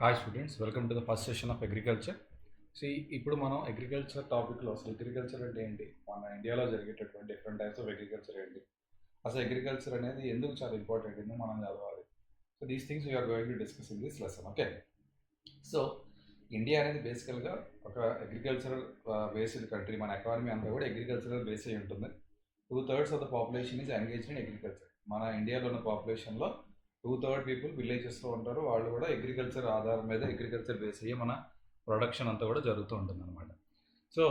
Hi students, welcome to the first session of agriculture. ఇప్పుడు మనం agriculture టాపిక్లో అసలు అగ్రికల్చర్ అంటే ఏంటి, మన ఇండియాలో జరిగేటటువంటి డిఫరెంట్ టైప్స్ ఆఫ్ అగ్రికల్చర్ ఏంటి, అసలు అగ్రికల్చర్ అనేది ఎందుకు చాలా ఇంపార్టెంట్, ఎందుకు మనం చదవాలి. So these things we are going to discuss in this lesson. Okay, so India అనేది బేసికల్గా ఒక అగ్రికల్చరల్ బేస్డ్ కంట్రీ. మన ఎకానమీ అంతా కూడా అగ్రికల్చరల్ బేస్ అయి ఉంటుంది. 2/3 of the population is engaged in agriculture. మన ఇండియాలో ఉన్న పాపులేషన్లో 2/3 పీపుల్ విలేజెస్లో ఉంటారు. వాళ్ళు కూడా అగ్రికల్చర్ ఆధారం మీద అగ్రికల్చర్ బేస్ అయ్యి మన ప్రొడక్షన్ అంతా కూడా జరుగుతూ ఉంటుంది అనమాట. సో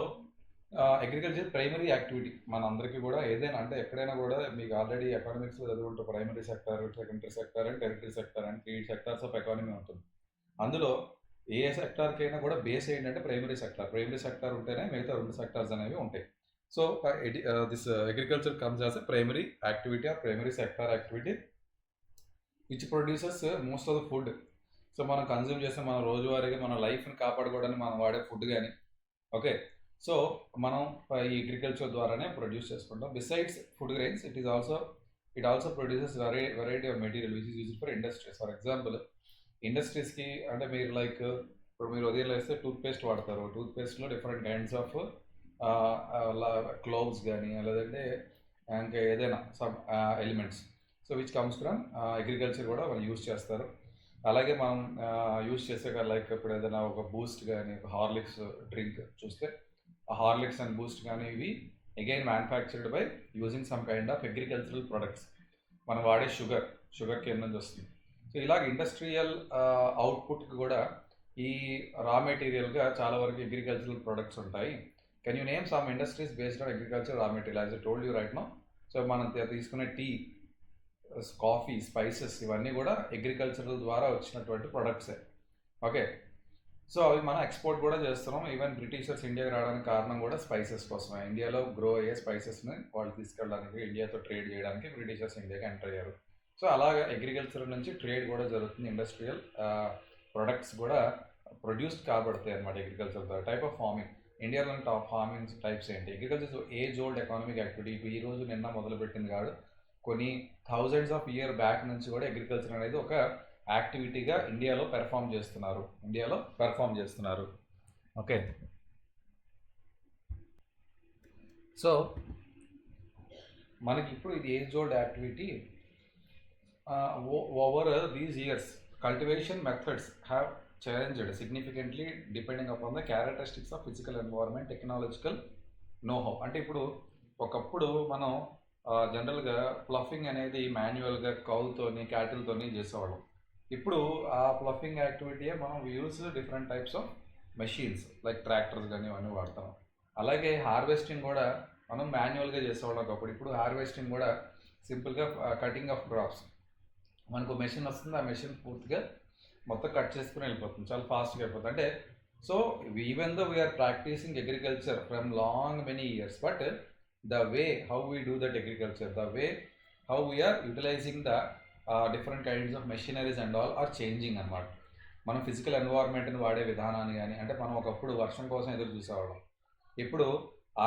అగ్రికల్చర్ ప్రైమరీ యాక్టివిటీ మన అందరికీ కూడా ఏదైనా అంటే ఎక్కడైనా కూడా మీకు ఆల్రెడీ ఎకానమిక్స్లో చదువుకుంటారు. Primary sector, secondary sector and territory sector and 3 sectors of economy ఉంటుంది. అందులో ఏ సెక్టార్కైనా కూడా బేస్ ఏంటంటే ప్రైమరీ సెక్టార్. ప్రైమరీ సెక్టార్ ఉంటేనే మిగతా 2 సెక్టార్స్ అనేవి ఉంటాయి. So this agriculture comes as a primary activity are primary sector activity which produces most of the food. So మనం consume చేస్తే మన రోజువారీగా మన లైఫ్ని కాపాడుకోవడానికి మనం వాడే ఫుడ్ కానీ ఓకే. సో మనం ఈ అగ్రికల్చర్ ద్వారానే ప్రొడ్యూస్ చేసుకుంటాం. Besides food grains it also produces variety of material which is used for industries. For example ఇండస్ట్రీస్కి అంటే మీరు లైక్ ఇప్పుడు మీరు ఉదయం వేస్తే టూత్పేస్ట్ వాడతారు. టూత్పేస్ట్లో డిఫరెంట్ కైండ్స్ ఆఫ్ క్లోవ్స్ కానీ లేదంటే ఇంకా ఏదైనా some elements so which comes from agriculture కూడా వాళ్ళు యూజ్ చేస్తారు. అలాగే మనం యూజ్ చేసే లైక్ ఇప్పుడు ఏదైనా ఒక బూస్ట్ కానీ ఒక హార్లిక్స్ డ్రింక్ చూస్తే ఆ హార్లిక్స్ అండ్ బూస్ట్ కానీ ఇవి again manufactured by using some kind of agricultural products. మనం వాడే షుగర్ కేన్ నుంచి వస్తుంది. సో ఇలాగ ఇండస్ట్రియల్ అవుట్పుట్కి కూడా ఈ రా మెటీరియల్గా చాలా వరకు అగ్రికల్చరల్ ప్రొడక్ట్స్ ఉంటాయి. Can you name some industries based on agriculture raw material as I told you right now. So మనం తీసుకునే టీ, కాఫీ, స్పైసెస్ ఇవన్నీ కూడా అగ్రికల్చరల్ ద్వారా వచ్చినటువంటి ప్రొడక్ట్సే. ఓకే, సో అవి మనం ఎక్స్పోర్ట్ కూడా చేస్తున్నాం. ఈవెన్ బ్రిటిషర్స్ ఇండియాకి రావడానికి కారణం కూడా స్పైసెస్ కోసమే. ఇండియాలో గ్రో అయ్యే స్పైసెస్ని వాళ్ళు తీసుకెళ్ళడానికి, ఇండియాతో ట్రేడ్ చేయడానికి బ్రిటిషర్స్ ఇండియాకి ఎంటర్ అయ్యారు. సో అలాగే అగ్రికల్చర్ నుంచి ట్రేడ్ కూడా జరుగుతుంది. ఇండస్ట్రియల్ ప్రొడక్ట్స్ కూడా ప్రొడ్యూస్డ్ కాబడతాయి అనమాట అగ్రికల్చర్ ద్వారా. టైప్ ఆఫ్ ఫార్మింగ్ ఇండియాలో టాప్ ఫార్మింగ్ టైప్స్ ఏంటి? Agriculture age old economic activity. ఇప్పుడు ఈ రోజు నిన్న మొదలుపెట్టింది కాదు, కొన్ని థౌజండ్స్ ఆఫ్ ఇయర్ బ్యాక్ నుంచి కూడా అగ్రికల్చర్ అనేది ఒక యాక్టివిటీగా ఇండియాలో పెర్ఫామ్ చేస్తున్నారు. ఓకే, సో మనకి ఇప్పుడు ఇది age old activity. Over these years cultivation methods have changed significantly depending upon the characteristics of physical environment, technological know-how. అంటే ఇప్పుడు ఒకప్పుడు మనం జనరల్గా ప్లఫింగ్ అనేది మాన్యువల్గా కౌతోని క్యాటిల్తోని చేసేవాళ్ళం. ఇప్పుడు ఆ ప్లఫింగ్ యాక్టివిటీయే మనం use different types of machines like tractors కానీ ఇవన్నీ వాడతాం. అలాగే హార్వెస్టింగ్ కూడా మనం మాన్యువల్గా చేసేవాళ్ళం ఒకప్పుడు. ఇప్పుడు హార్వెస్టింగ్ కూడా సింపుల్గా కటింగ్ ఆఫ్ క్రాప్స్ మనకు మెషిన్ వస్తుంది. ఆ మెషిన్ పూర్తిగా మొత్తం కట్ చేసుకుని వెళ్ళిపోతుంది, చాలా ఫాస్ట్గా అయిపోతుంది. అంటే so even though we are practising agriculture from long many years, but the way how we do that agriculture, the way how we are utilizing the different kinds of machineries and all are changing అన్నమాట. మనం physical ఎన్వైర్న్మెంట్ని వాడే విధానాన్ని కానీ అంటే మనం ఒకప్పుడు వర్షం కోసం ఎదురు చూసేవాళ్ళం. ఇప్పుడు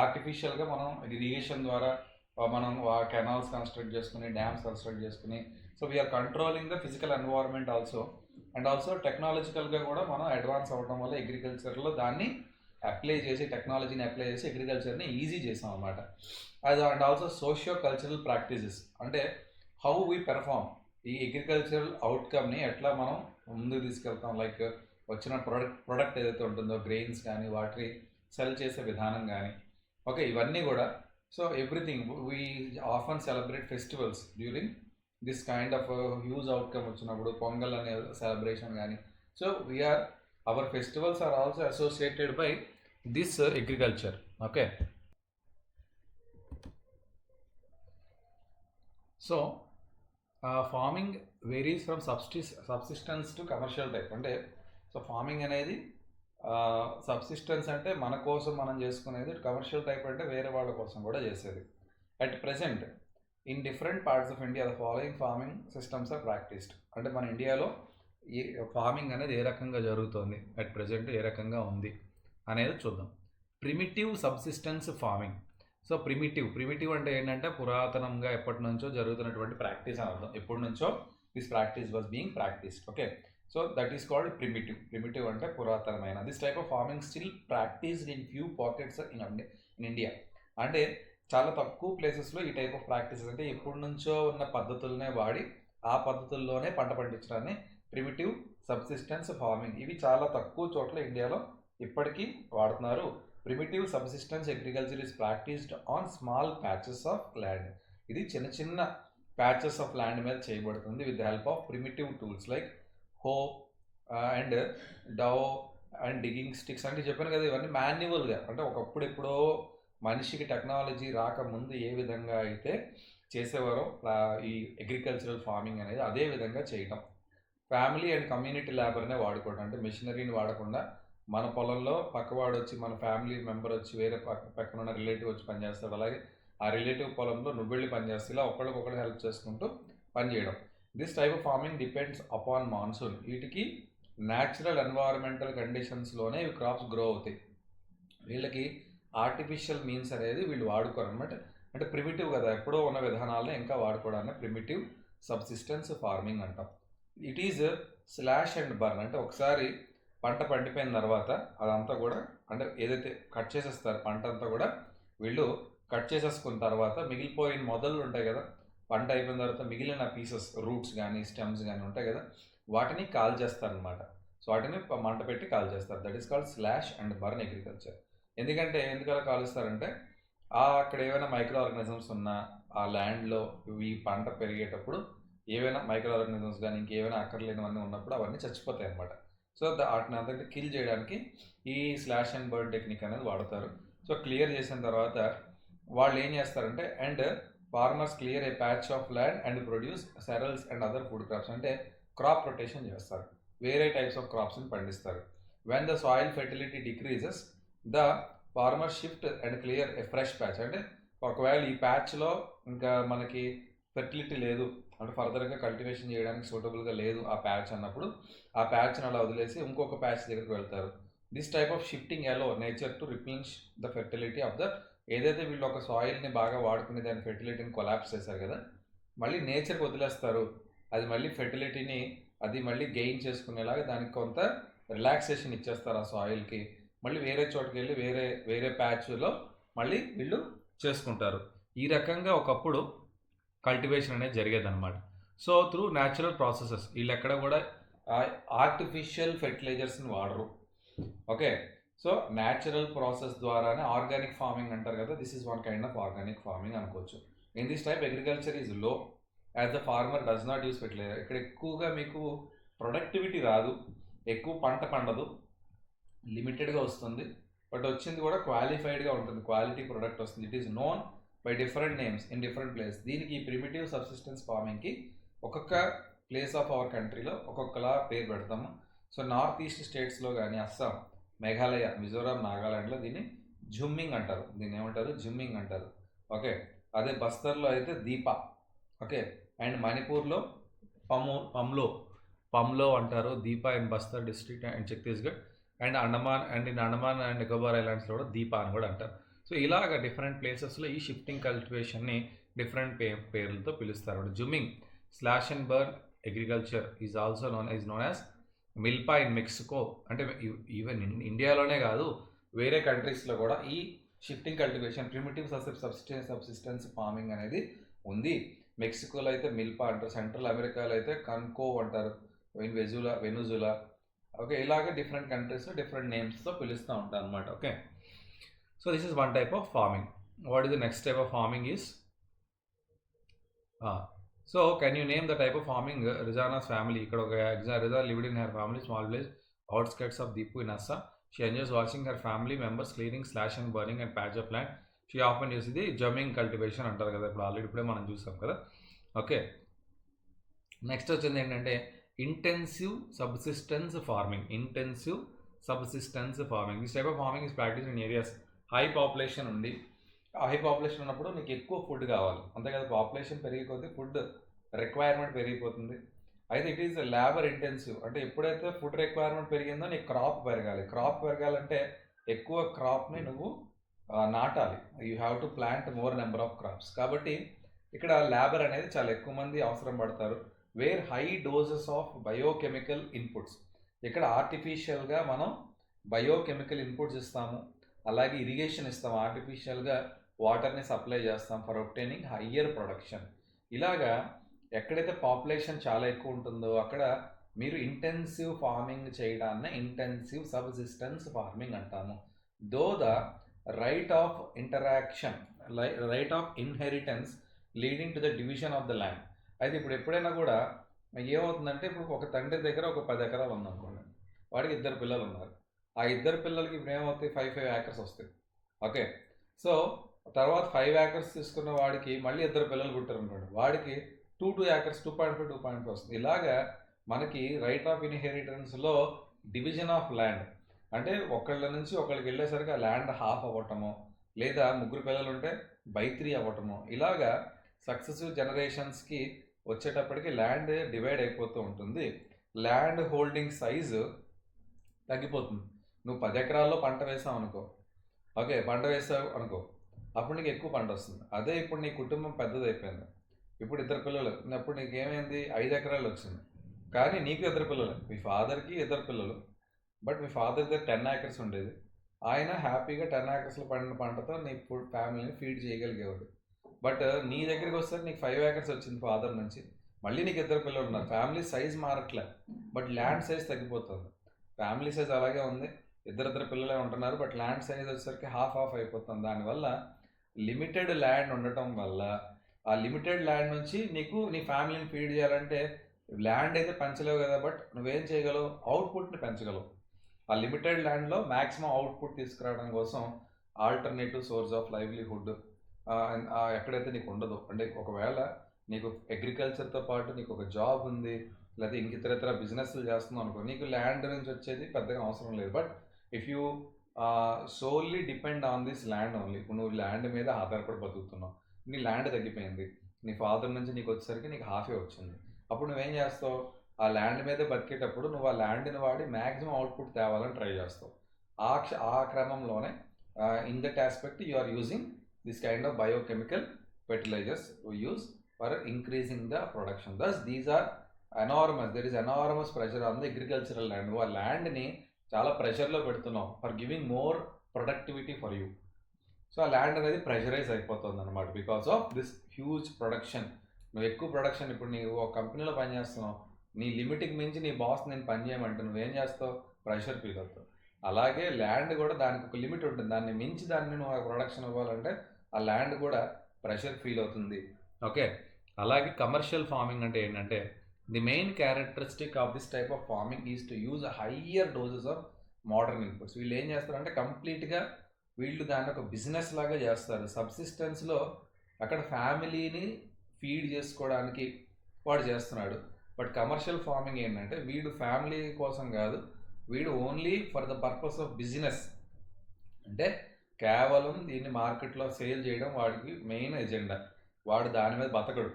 ఆర్టిఫిషియల్గా మనం ఇరిగేషన్ ద్వారా మనం కెనాల్స్ కన్స్ట్రక్ట్ చేసుకుని, డ్యామ్స్ కన్స్ట్రక్ట్ చేసుకుని, so we are controlling the physical environment also. And also టెక్నాలజికల్గా కూడా మనం అడ్వాన్స్ అవ్వడం వల్ల అగ్రికల్చర్లో దాన్ని టెక్నాలజీని అప్లై చేసి అగ్రికల్చర్ని ఈజీ చేసాం అన్నమాట. And also socio cultural practices అంటే హౌ వీ పెర్ఫామ్, ఈ అగ్రికల్చరల్ అవుట్కమ్ని ఎట్లా మనం ముందుకు తీసుకెళ్తాం. లైక్ వచ్చిన ప్రొడక్ట్ ఏదైతే ఉంటుందో గ్రెయిన్స్ కానీ వాటిని సెల్ చేసే విధానం కానీ ఓకే, ఇవన్నీ కూడా. So everything we often celebrate festivals during this kind of huge outcome వచ్చినప్పుడు, పొంగల్ అనే సెలబ్రేషన్ కానీ. So we are our festivals are also associated by this agriculture. Okay, so farming varies from subsistence to commercial type. అంటే so farming అనేది subsistence అంటే మన కోసం మనం చేసుకునేది, కమర్షియల్ టైప్ అంటే వేరే వాళ్ళ కోసం కూడా చేసేది. At present in different parts of India the following farming systems are practised. అంటే మన ఇండియాలో ఈ ఫార్మింగ్ అనేది ఏ రకంగా జరుగుతుంది, అట్ ప్రెజెంట్ ఏ రకంగా ఉంది అనేది చూద్దాం. Primitive subsistence farming. So primitive అంటే ఏంటంటే పురాతనంగా ఎప్పటి నుంచో జరుగుతున్నటువంటి ప్రాక్టీస్ అని అర్థం. ఎప్పటి నుంచో this practice was being practised. Okay, so that is called primitive అంటే పురాతనమైన. This type of farming still practised in few pockets in India. అంటే చాలా తక్కువ ప్లేసెస్లో ఈ టైప్ ఆఫ్ ప్రాక్టీసెస్, అంటే ఎప్పటి నుంచో ఉన్న పద్ధతులనే వాడి ఆ పద్ధతుల్లోనే పంట పండించడాన్ని ప్రిమిటివ్ సబ్సిస్టెన్స్ ఫార్మింగ్. ఇవి చాలా తక్కువ చోట్ల ఇండియాలో ఇప్పటికీ వాడుతున్నారు. Primitive subsistence agriculture is practised on small patches of land. ఇది చిన్న చిన్న ప్యాచెస్ ఆఫ్ ల్యాండ్ మీద చేయబడుతుంది with the help of primitive tools like hoe and dao and digging sticks. అంటే చెప్పాను కదా, ఇవన్నీ మాన్యువల్గా, అంటే ఒకప్పుడు ఎప్పుడో మనిషికి టెక్నాలజీ రాకముందు ఏ విధంగా అయితే చేసేవారో ఈ అగ్రికల్చరల్ ఫార్మింగ్ అనేది అదే విధంగా చేయటం. ఫ్యామిలీ అండ్ కమ్యూనిటీ లేబర్నే వాడుకోవడం, అంటే మెషినరీని వాడకుండా మన పొలంలో పక్కవాడు వచ్చి, మన ఫ్యామిలీ మెంబర్ వచ్చి, వేరే పక్కన ఉన్న రిలేటివ్ వచ్చి పనిచేస్తాడు, అలాగే ఆ రిలేటివ్ పొలంలో నువ్వు వెళ్ళి పనిచేస్తే ఇలా ఒకళ్ళకొకళ్ళు హెల్ప్ చేసుకుంటూ పనిచేయడం. This type of farming depends upon monsoon. వీటికి న్యాచురల్ ఎన్వైరన్మెంటల్ కండిషన్స్లోనే ఇవి క్రాప్స్ గ్రో అవుతాయి. వీళ్ళకి ఆర్టిఫిషియల్ మీన్స్ అనేది వీళ్ళు వాడుకోరు అనమాట. అంటే ప్రిమిటివ్ కదా, ఎప్పుడో ఉన్న విధానాలను ఇంకా వాడుకోవడాన్ని ప్రిమిటివ్ సబ్సిస్టెన్స్ ఫార్మింగ్ అంటాం. It is slash and burn. అంటే ఒకసారి పంట పండిపోయిన తర్వాత అదంతా కూడా, అంటే ఏదైతే కట్ చేసేస్తారు పంట అంతా కూడా వీళ్ళు కట్ చేసేసుకున్న తర్వాత మిగిలిపోయిన మొదళ్ళు ఉంటాయి కదా, పంట అయిపోయిన తర్వాత మిగిలిన పీసెస్, రూట్స్ కానీ స్టెమ్స్ కానీ ఉంటాయి కదా, వాటిని కాల్ చేస్తారనమాట. సో వాటిని మంట పెట్టి కాల్ చేస్తారు. That is called slash and burn agriculture. ఎందుకలా కాలుస్తారంటే అక్కడ ఏమైనా మైక్రో ఆర్గానిజమ్స్ ఉన్నా ఆ ల్యాండ్లో ఈ పంట పెరిగేటప్పుడు ఏవైనా మైక్రో ఆర్గానిజమ్స్ కానీ ఇంకేమైనా అక్కర్లేనివన్నీ ఉన్నప్పుడు అవన్నీ చచ్చిపోతాయి అనమాట. సో వాటిని అంతటి కిల్ చేయడానికి ఈ స్లాష్ అండ్ బర్న్ టెక్నిక్ అనేది వాడతారు. సో క్లియర్ చేసిన తర్వాత వాళ్ళు ఏం చేస్తారంటే, and farmers clear a patch of land and produce cereals and other food crops. అంటే క్రాప్ రొటేషన్ చేస్తారు, వేరే టైప్స్ ఆఫ్ క్రాప్స్ని పండిస్తారు. When the soil fertility decreases the farmer shift and clear a fresh patch. అంటే ఒకవేళ ఈ ప్యాచ్లో ఇంకా మనకి ఫెర్టిలిటీ లేదు, అంటే ఫర్దర్గా కల్టివేషన్ చేయడానికి సూటబుల్గా లేదు ఆ ప్యాచ్ అన్నప్పుడు ఆ ప్యాచ్ని అలా వదిలేసి ఇంకొక ప్యాచ్ దగ్గరికి వెళ్తారు. This type of shifting allow nature to replenish the fertility of the. ఏదైతే వీళ్ళు ఒక సాయిల్ని బాగా వాడుకుని దాని ఫెర్టిలిటీని కొలాప్స్ చేశారు కదా, మళ్ళీ నేచర్కి వదిలేస్తారు. అది మళ్ళీ ఫెర్టిలిటీని అది మళ్ళీ గెయిన్ చేసుకునేలాగా దానికి కొంత రిలాక్సేషన్ ఇచ్చేస్తారు ఆ సాయిల్కి. మళ్ళీ వేరే చోటుకి వెళ్ళి వేరే ప్యాచ్లో మళ్ళీ వీళ్ళు చేసుకుంటారు. ఈ రకంగా ఒకప్పుడు కల్టివేషన్ అనేది జరిగేదన్నమాట. సో త్రూ న్యాచురల్ ప్రాసెసెస్, వీళ్ళు ఎక్కడ కూడా ఆర్టిఫిషియల్ ఫెర్టిలైజర్స్ని వాడరు. ఓకే, సో న్యాచురల్ ప్రాసెస్ ద్వారానే ఆర్గానిక్ ఫార్మింగ్ అంటారు కదా, this is one kind of organic farming అనుకోవచ్చు. In this type agriculture is low as the farmer does not use fertiliser. ఇక్కడ ఎక్కువగా మీకు ప్రొడక్టివిటీ రాదు, ఎక్కువ పంట పండదు, లిమిటెడ్గా వస్తుంది, బట్ వచ్చింది కూడా క్వాలిఫైడ్గా ఉంటుంది, క్వాలిటీ ప్రొడక్ట్ వస్తుంది. It is known by different names in different place. దీనికి ప్రిమిటివ్ సబ్సిస్టెన్స్ ఫార్మింగ్కి ఒక్కొక్క ప్లేస్ ఆఫ్ అవర్ కంట్రీలో ఒక్కొక్కలా పేరు పెడతాము. సో నార్త్ ఈస్ట్ స్టేట్స్లో కానీ అస్సాం, మేఘాలయ, మిజోరాం, నాగాలాండ్లో దీన్ని జుమ్మింగ్ అంటారు. దీన్ని ఏమంటారు? జుమ్మింగ్ అంటారు. ఓకే, అదే బస్తర్లో అయితే దీపా. ఓకే, అండ్ మణిపూర్లో పమ్లో అంటారు, Dipa in Bastar district and Chhattisgarh. And Andaman and Nicobar ఐలాండ్స్లో కూడా దీపా అని కూడా అంటారు. సో ఇలాగ డిఫరెంట్ ప్లేసెస్లో ఈ షిఫ్టింగ్ కల్టివేషన్ని డిఫరెంట్ పేర్లతో పిలుస్తారు. Jhumming, slash and burn agriculture is also known as milpa in Mexico. అంటే ఈవెన్ ఇండియాలోనే కాదు, వేరే కంట్రీస్లో కూడా ఈ shifting cultivation primitive subsistence farming అనేది ఉంది. మెక్సికోలో అయితే మిల్పా అంటారు, సెంట్రల్ అమెరికాలో అయితే కన్కో అంటారు, వెనుజులా. ఓకే, ఇలాగే డిఫరెంట్ కంట్రీస్లో డిఫరెంట్ నేమ్స్తో పిలుస్తూ ఉంటారు అనమాట. Okay, so this is one type of farming. What is the next type of farming is so can you name the type of farming Rijana's family. ఇక్కడ ఒక Rija lived in her family small village outskirts of Diphu in Assam. She enjoys watching her family members cleaning, slash and burning and patch of land. She often use ఇది జమ్మింగ్ cultivation అంటారు కదా, ఇప్పుడే మనం చూసాం కదా. Okay, next వచ్చింది ఏంటంటే intensive subsistence farming. This type of farming is practice in areas high population ఉంది. హై పాపులేషన్ ఉన్నప్పుడు నీకు ఎక్కువ ఫుడ్ కావాలి, అంతే కదా, పాపులేషన్ పెరిగే కొద్దీ ఫుడ్ రిక్వైర్మెంట్ పెరిగిపోతుంది. అయితే ఇట్ ఈస్ లేబర్ ఇంటెన్సివ్. అంటే ఎప్పుడైతే ఫుడ్ రిక్వైర్మెంట్ పెరిగిందో నీకు క్రాప్ పెరగాలంటే ఎక్కువ క్రాప్ని నువ్వు నాటాలి. You have to plant more number of crops. కాబట్టి ఇక్కడ లేబర్ అనేది చాలా ఎక్కువ మంది అవసరం పడతారు. Where high doses of biochemical inputs. ఇక్కడ ఆర్టిఫిషియల్గా మనం బయోకెమికల్ ఇన్పుట్స్ ఇస్తాము, అలాగే ఇరిగేషన్ ఇస్తాం, ఆర్టిఫిషియల్గా వాటర్ని సప్లై చేస్తాం ఫర్ ఒబ్టైనింగ్ హయ్యర్ ప్రొడక్షన్. ఇలాగా ఎక్కడైతే పాపులేషన్ చాలా ఎక్కువ ఉంటుందో అక్కడ మీరు ఇంటెన్సివ్ ఫార్మింగ్ చేయడాన్ని ఇంటెన్సివ్ సబ్సిస్టెన్స్ ఫార్మింగ్ అంటాము. Though the right of interaction, right of inheritance leading to the division of the land. అయితే ఇప్పుడు ఎప్పుడైనా కూడా ఏమవుతుందంటే, ఇప్పుడు ఒక తండ్రి దగ్గర ఒక 10 ఎకరాలు ఉందనుకోండి, వాడికి 2 పిల్లలు ఉన్నారు. ఆ 2 పిల్లలకి ఇప్పుడు ఏమవుతాయి, 5 acres వస్తాయి. ఓకే, సో తర్వాత 5 acres తీసుకున్న వాడికి మళ్ళీ 2 పిల్లలు పుట్టారు అనుకోండి, వాడికి 2 acres 2.5 2.5 వస్తుంది. ఇలాగా మనకి రైట్ ఆఫ్ ఇన్హెరిటెన్స్లో డివిజన్ ఆఫ్ ల్యాండ్ అంటే ఒకళ్ళ నుంచి ఒకళ్ళకి వెళ్ళేసరికి ఆ ల్యాండ్ హాఫ్ అవ్వటము, లేదా 3 పిల్లలు ఉంటే బై 3 అవ్వటము, ఇలాగా సక్సెసివ్ జనరేషన్స్కి వచ్చేటప్పటికి ల్యాండ్ డివైడ్ అయిపోతూ ఉంటుంది. ల్యాండ్ హోల్డింగ్ సైజు తగ్గిపోతుంది. నువ్వు 10 ఎకరాల్లో పంట వేసావు అనుకో, ఓకే, పంట వేసావు అనుకో, అప్పుడు నీకు ఎక్కువ పంట వస్తుంది. అదే ఇప్పుడు నీ కుటుంబం పెద్దదైపోయింది, ఇప్పుడు 2 పిల్లలు, అప్పుడు నీకేమైంది, 5 ఎకరాలు వచ్చింది. కానీ నీకు 2 పిల్లలు, మీ ఫాదర్కి 2 పిల్లలు, బట్ మీ ఫాదర్ దగ్గర 10 acres ఉండేది. ఆయన హ్యాపీగా 10 acresలో పండిన పంటతో నీ ఫ్యామిలీని ఫీడ్ చేయగలిగేవాడు. బట్ నీ దగ్గరికి వస్తే నీకు 5 acres వచ్చింది ఫాదర్ నుంచి, మళ్ళీ నీకు 2 పిల్లలు ఉన్నారు, ఫ్యామిలీ సైజ్ మారట్లే, బట్ ల్యాండ్ సైజ్ తగ్గిపోతుంది. ఫ్యామిలీ సైజ్ అలాగే ఉంది, 2 పిల్లలే ఉంటున్నారు, బట్ ల్యాండ్ సైజ్ వచ్చేసరికి హాఫ్ అయిపోతుంది. దానివల్ల లిమిటెడ్ ల్యాండ్ ఉండటం వల్ల ఆ లిమిటెడ్ ల్యాండ్ నుంచి నీకు నీ ఫ్యామిలీని ఫీడ్ చేయాలంటే ల్యాండ్ అయితే పెంచలేవు కదా, బట్ నువ్వేం చేయగలవు, అవుట్పుట్ని పెంచగలవు. ఆ లిమిటెడ్ ల్యాండ్లో మ్యాక్సిమం అవుట్పుట్ తీసుకురావడం కోసం ఆల్టర్నేటివ్ సోర్స్ ఆఫ్ లైవ్లీహుడ్ ఎక్కడైతే నీకు ఉండదు, అంటే ఒకవేళ నీకు అగ్రికల్చర్తో పాటు నీకు ఒక జాబ్ ఉంది, లేకపోతే ఇంక ఇతర బిజినెస్లు చేస్తున్నావు అనుకో, నీకు ల్యాండ్ నుంచి వచ్చేది పెద్దగా అవసరం లేదు. But if you solely depend on this land only, ఇప్పుడు నువ్వు ల్యాండ్ మీద ఆధారపడి బతుకుతున్నావు, నీ ల్యాండ్ తగ్గిపోయింది, నీ ఫాదర్ నుంచి నీకు వచ్చేసరికి నీకు హాఫే వచ్చింది, అప్పుడు నువ్వేం చేస్తావు, ఆ ల్యాండ్ మీద బతికేటప్పుడు నువ్వు ఆ ల్యాండ్ని వాడి మ్యాక్సిమం అవుట్పుట్ తేవాలని ట్రై చేస్తావు. ఆ క్రమంలోనే in that aspect you are using this kind of biochemical fertilizers use for increasing the production. Thus these are enormous, there is enormous pressure on the agricultural land. నువ్వు ఆ ల్యాండ్ని చాలా ప్రెషర్లో పెడుతున్నావు for giving more productivity for you. So ఆ land అనేది pressurize అయిపోతుంది అనమాట because of this huge production. నువ్వు ఎక్కువ ప్రొడక్షన్, ఇప్పుడు నీవు ఒక కంపెనీలో పనిచేస్తున్నావు, నీ లిమిట్కి మించి నీ బాస్ నేను పని చేయమంటే నువ్వేం చేస్తావు, ప్రెషర్ ఫీల్ అవుతావు. అలాగే ల్యాండ్ కూడా దానికి ఒక లిమిట్ ఉంటుంది, దాన్ని మించి దాన్ని నువ్వు ప్రొడక్షన్ ఇవ్వాలంటే ఆ ల్యాండ్ కూడా ప్రెషర్ ఫీల్ అవుతుంది. ఓకే, అలాగే కమర్షియల్ ఫార్మింగ్ అంటే ఏంటంటే, the main characteristic of this type of farming is to use higher doses of modern inputs. వీళ్ళు ఏం చేస్తారంటే కంప్లీట్గా వీళ్ళు దాన్ని ఒక బిజినెస్ లాగా చేస్తారు. సబ్సిస్టెన్స్లో అక్కడ ఫ్యామిలీని ఫీడ్ చేసుకోవడానికి వాడు చేస్తున్నాడు. బట్ కమర్షియల్ ఫార్మింగ్ ఏంటంటే వీడు ఫ్యామిలీ కోసం కాదు, వీడు only for the purpose of business, అంటే కేవలం దీన్ని మార్కెట్లో సేల్ చేయడం వాడికి మెయిన్ ఎజెండా. వాడు దాని మీద బతకడు,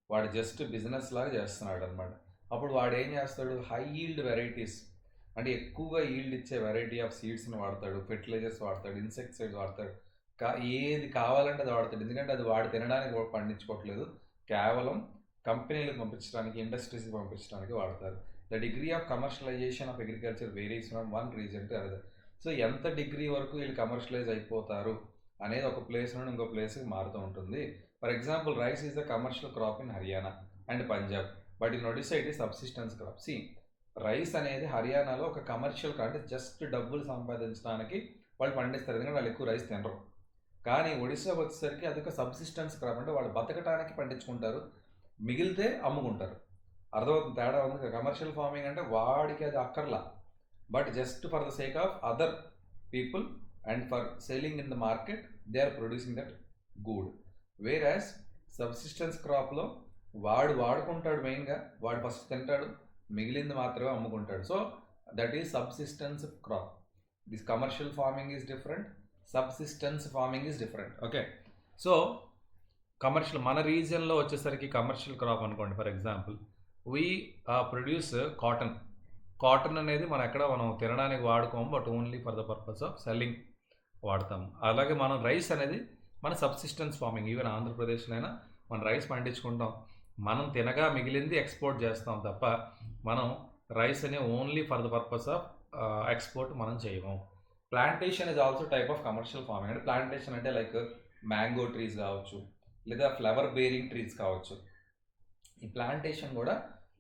వాడు జస్ట్ బిజినెస్ లాగా చేస్తున్నాడు అనమాట. అప్పుడు వాడు ఏం చేస్తాడు, హై ఈల్డ్ వెరైటీస్ అంటే ఎక్కువగా ఈల్డ్ ఇచ్చే వెరైటీ ఆఫ్ సీడ్స్ని వాడతాడు, ఫెర్టిలైజర్స్ వాడతాడు, ఇన్సెక్టిసైడ్స్ వాడతాడు, ఏది కావాలంటే అది వాడతాడు. ఎందుకంటే అది వాడు తినడానికి పండించుకోవట్లేదు, కేవలం కంపెనీలకు పంపించడానికి, ఇండస్ట్రీస్కి పంపించడానికి వాడతారు. The degree of commercialisation of agriculture varies from one reason to another. So ఎంత డిగ్రీ వరకు వీళ్ళు కమర్షియలైజ్ అయిపోతారు అనేది ఒక ప్లేస్ నుండి ఇంకో ప్లేస్కి మారుతూ ఉంటుంది. For example, rice is the commercial crop in Haryana and Punjab, but in Odisha it is subsistence crop. సి, రైస్ అనేది హర్యానాలో ఒక కమర్షియల్ క్రాప్, అంటే జస్ట్ డబ్బులు సంపాదించడానికి వాళ్ళు పండిస్తారు, ఎందుకంటే వాళ్ళు ఎక్కువ రైస్ తినరు. కానీ ఒడిశా వచ్చేసరికి అది ఒక సబ్సిస్టెన్స్ క్రాప్, అంటే వాళ్ళు బతకడానికి పండించుకుంటారు, మిగిలితే అమ్ముకుంటారు. అర్థమవుతుంది తేడా ఉంది. కమర్షియల్ ఫార్మింగ్ అంటే వాడికి అది అక్కర్లా, but just for the sake of other people and for selling in the market they are producing that good. Whereas subsistence క్రాప్లో వాడు వాడుకుంటాడు, మెయిన్గా వాడు ఫస్ట్ తింటాడు, మిగిలింది మాత్రమే అమ్ముకుంటాడు. So that is subsistence crop. This commercial farming is different, subsistence farming is different. Okay, so commercial మన రీజియన్లో వచ్చేసరికి కమర్షియల్ క్రాప్ అనుకోండి, for example we produce cotton అనేది మనం తినడానికి వాడుకోము, but only for the purpose of selling వాడతాము. అలాగే మనం రైస్ అనేది మన సబ్సిస్టెన్స్ ఫార్మింగ్, ఈవెన్ ఆంధ్రప్రదేశ్లో అయినా మనం రైస్ పండించుకుంటాం, మనం తినగా మిగిలింది ఎక్స్పోర్ట్ చేస్తాం తప్ప మనం రైస్ అనే only for the purpose of export మనం చేయము. Plantation is also type of commercial farming. అంటే ప్లాంటేషన్ అంటే లైక్ మ్యాంగో ట్రీస్ కావచ్చు, లేదా ఫ్లవర్ బేరింగ్ ట్రీస్ కావచ్చు. ఈ ప్లాంటేషన్ కూడా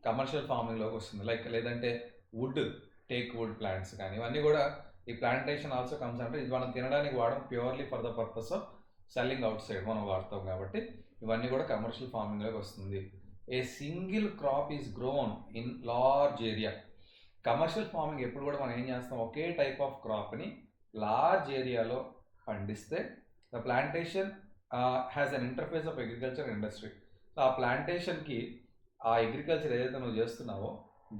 కమర్షియల్ ఫార్మింగ్లోకి వస్తుంది. లైక్ లేదంటే వుడ్, టేక్ వుడ్ ప్లాంట్స్ కానీ ఇవన్నీ కూడా ఈ ప్లాంటేషన్ ఆల్సో కమ్స్ అంటే ఇది మనం తినడానికి వాడడం purely for the purpose of selling out side మనం వాడతాం కాబట్టి ఇవన్నీ కూడా కమర్షియల్ ఫార్మింగ్లోకి వస్తుంది. A single crop is grown in large area. Commercial farming ఎప్పుడు కూడా మనం ఏం చేస్తాం, ఒకే టైప్ ఆఫ్ క్రాప్ని లార్జ్ ఏరియాలో పండిస్తే the plantation has an interface of agriculture industry. So ఆ ప్లాంటేషన్కి ఆ అగ్రికల్చర్ ఏదైతే నువ్వు చేస్తున్నావో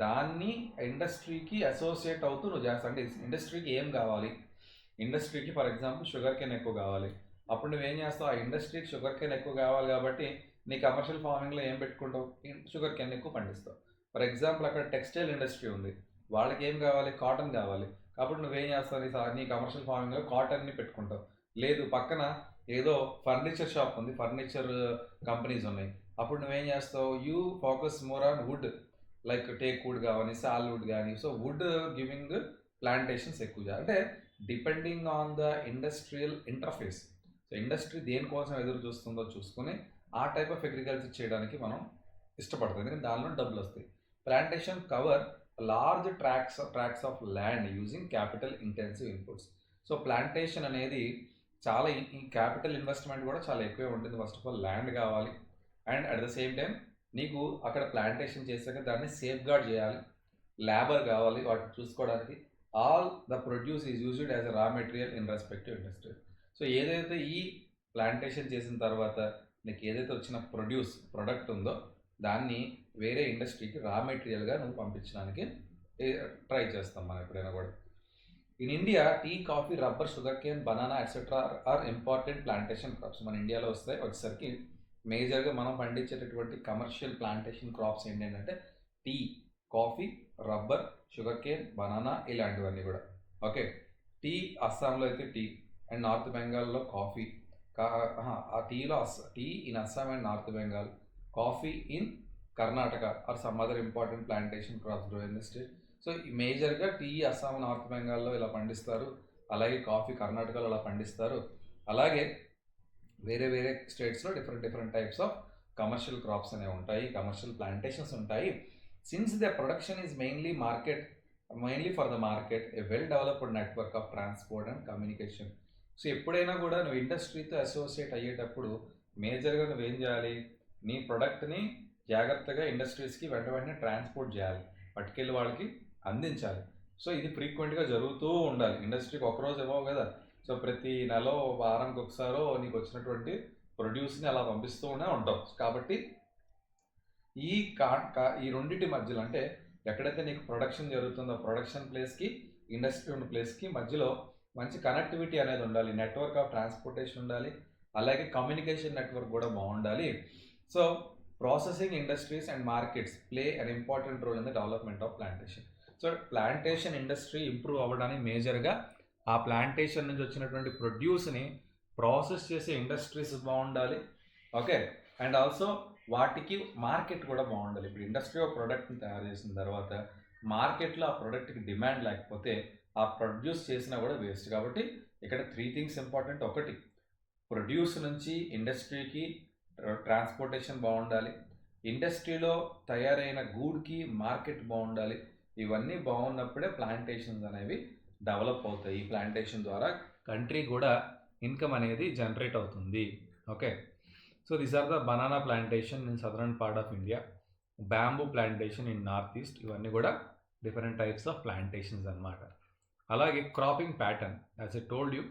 దాన్ని ఇండస్ట్రీకి అసోసియేట్ అవుతూ నువ్వు చేస్తావు. అంటే ఇండస్ట్రీకి ఏం కావాలి, ఇండస్ట్రీకి ఫర్ ఎగ్జాంపుల్ షుగర్ కేన్ ఎక్కువ కావాలి, అప్పుడు నువ్వేం చేస్తావు, ఆ ఇండస్ట్రీకి షుగర్ కేన్ ఎక్కువ కావాలి కాబట్టి నీ కమర్షియల్ ఫార్మింగ్లో ఏం పెట్టుకుంటావు, షుగర్ కేన్ ఎక్కువ పండిస్తావు. ఫర్ ఎగ్జాంపుల్ అక్కడ టెక్స్టైల్ ఇండస్ట్రీ ఉంది, వాళ్ళకి ఏం కావాలి, కాటన్ కావాలి, కాబట్టి నువ్వేం చేస్తావు, నీ కమర్షియల్ ఫార్మింగ్లో కాటన్ని పెట్టుకుంటావు. లేదు పక్కన ఏదో ఫర్నిచర్ షాప్ ఉంది, ఫర్నిచర్ కంపెనీస్ ఉన్నాయి, అప్పుడు నువ్వేం చేస్తావు, you focus more on wood, like take wood కానీ సాల్ వుడ్ కానీ. సో వుడ్ గివింగ్ ప్లాంటేషన్స్ ఎక్కువ. అంటే depending on the industrial interface. So industry దేనికోసం ఎదురు చూస్తుందో చూసుకుని ఆ టైప్ ఆఫ్ అగ్రికల్చర్ చేయడానికి మనం ఇష్టపడతాం, ఎందుకంటే దానిలో డబ్బులు వస్తాయి. Plantation cover large tracks of land using capital intensive inputs. So plantation అనేది చాలా ఈ క్యాపిటల్ ఇన్వెస్ట్మెంట్ కూడా చాలా ఎక్కువే ఉంటుంది. ఫస్ట్ ఆఫ్ ఆల్ ల్యాండ్ కావాలి, and at the same time నీకు అక్కడ ప్లాంటేషన్ చేశాక దాన్ని సేఫ్ గార్డ్ చేయాలి, లేబర్ కావాలి వాటిని చూసుకోవడానికి. All the produce is used as a raw material in respective industry. So ఏదైతే ఈ ప్లాంటేషన్ చేసిన తర్వాత నీకు ఏదైతే వచ్చిన ప్రొడక్ట్ ఉందో దాన్ని వేరే ఇండస్ట్రీకి రా మెటీరియల్గా నువ్వు పంపించడానికి ట్రై చేస్తాం మనం ఎప్పుడైనా కూడా. In India tea, coffee, rubber, sugar cane, banana etcetera are important plantation crops. మన ఇండియాలో వచ్చేసరికి మేజర్గా మనం పండించేటటువంటి కమర్షియల్ ప్లాంటేషన్ క్రాప్స్ ఏంటంటే tea, coffee, rubber, sugar cane, banana ఇలాంటివన్నీ కూడా. ఓకే, టీ అస్సాంలో అయితే టీ, అండ్ నార్త్ బెంగాల్లో కాఫీ. ఆ tea in Assam and north Bengal, coffee in Karnataka are some other important plantation crops grow in the state. So మేజర్గా tea Assam, north బెంగాల్లో ఇలా పండిస్తారు, అలాగే కాఫీ కర్ణాటకలో అలా పండిస్తారు. అలాగే వేరే వేరే స్టేట్స్లో different types of commercial crops అనేవి ఉంటాయి, కమర్షియల్ ప్లాంటేషన్స్ ఉంటాయి. Since the production is mainly for the market, A well developed network of transport and communication. So ఎప్పుడైనా కూడా నువ్వు ఇండస్ట్రీతో అసోసియేట్ అయ్యేటప్పుడు మేజర్గా నువ్వేం చేయాలి, నీ ప్రొడక్ట్ని జాగ్రత్తగా ఇండస్ట్రీస్కి వెంటనే ట్రాన్స్పోర్ట్ చేయాలి, పట్టుకెళ్ళి వాళ్ళకి అందించాలి. సో ఇది ఫ్రీక్వెంట్గా జరుగుతూ ఉండాలి. ఇండస్ట్రీకి ఒకరోజు ఇవ్వవు కదా, సో ప్రతి నెల వారానికి ఒకసారో నీకు వచ్చినటువంటి ప్రొడ్యూస్ని అలా పంపిస్తూనే ఉంటావు. కాబట్టి ఈ రెండింటి మధ్యలో, అంటే ఎక్కడైతే నీకు ప్రొడక్షన్ జరుగుతుందో ప్రొడక్షన్ ప్లేస్కి, ఇండస్ట్రీ ఉన్న ప్లేస్కి మధ్యలో మంచి కనెక్టివిటీ అనేది ఉండాలి, నెట్వర్క్ ఆఫ్ ట్రాన్స్పోర్టేషన్ ఉండాలి, అలాగే కమ్యూనికేషన్ నెట్వర్క్ కూడా బాగుండాలి. So processing industries and markets play an important role in the development of plantation. So plantation industry improve అవ్వడానికి మేజర్గా ఆ ప్లాంటేషన్ నుంచి వచ్చినటువంటి ప్రొడ్యూస్ని ప్రాసెస్ చేసే ఇండస్ట్రీస్ బాగుండాలి. ఓకే, అండ్ ఆల్సో వాటికి మార్కెట్ కూడా బాగుండాలి. ఇప్పుడు ఇండస్ట్రీ ఒక ప్రోడక్ట్ని తయారు చేసిన తర్వాత మార్కెట్లో ఆ ప్రోడక్ట్కి డిమాండ్ లేకపోతే ఆ ప్రొడ్యూస్ చేసినా కూడా వేస్ట్. కాబట్టి ఇక్కడ 3 థింగ్స్ ఇంపార్టెంట్. ఒకటి, ప్రొడ్యూస్ నుంచి ఇండస్ట్రీకి ట్రాన్స్పోర్టేషన్ బాగుండాలి, ఇండస్ట్రీలో తయారైన గూడ్కి మార్కెట్ బాగుండాలి. ఇవన్నీ బాగున్నప్పుడే ప్లాంటేషన్స్ అనేవి డెవలప్ అవుతాయి. ఈ ప్లాంటేషన్ ద్వారా కంట్రీ కూడా ఇన్కమ్ అనేది జనరేట్ అవుతుంది. Okay, so these are the banana plantation in southern part of India, bamboo plantation in north east. ఇవన్నీ కూడా డిఫరెంట్ టైప్స్ ఆఫ్ ప్లాంటేషన్స్ అన్నమాట. అలాగే cropping pattern, as I told you,